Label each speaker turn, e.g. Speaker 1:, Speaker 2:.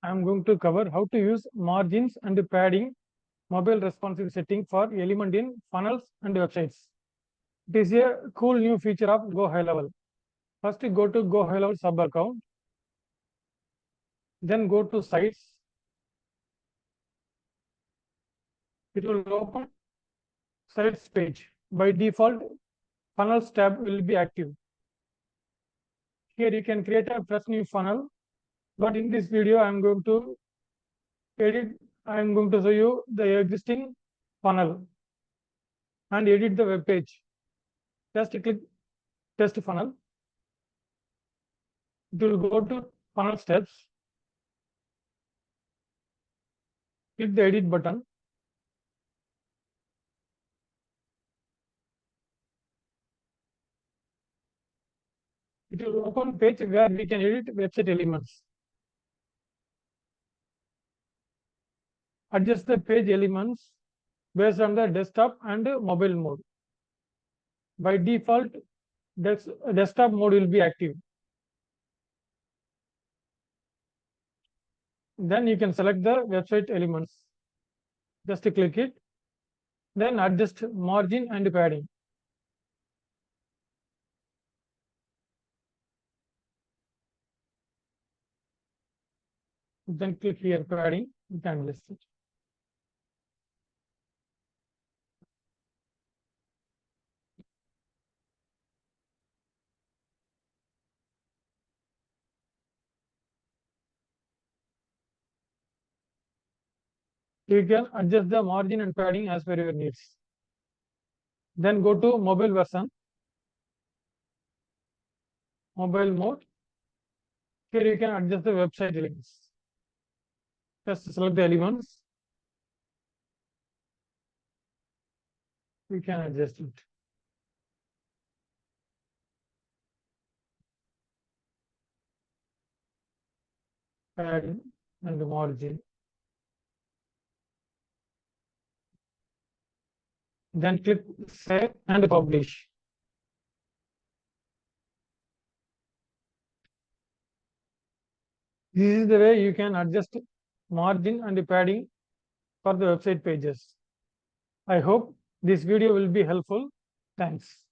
Speaker 1: I am going to cover how to use margins and padding mobile responsive setting for element in funnels and websites. It is a cool new feature of Go High Level. First, go to Go High Level sub account, then go to sites. It will open sites page. By default, funnels tab will be active. Here you can create a fresh new funnel, but in this video I am going to show you the existing funnel and edit the web page. Just click test funnel. It will go to funnel steps. Click the edit button. It will open page where we can edit website elements. Adjust the page elements based on the desktop and mobile mode. By default, desktop mode will be active. Then you can select the website elements. Just click it. Then adjust margin and padding. Then click here padding. You can list it. You can adjust the margin and padding as per your needs. Then go to mobile version, mobile mode. Here you can adjust the website links. Just select the elements. You can adjust it. Padding and margin. Then click save and publish. This is the way you can adjust margin and padding for the website pages. I hope this video will be helpful. Thanks.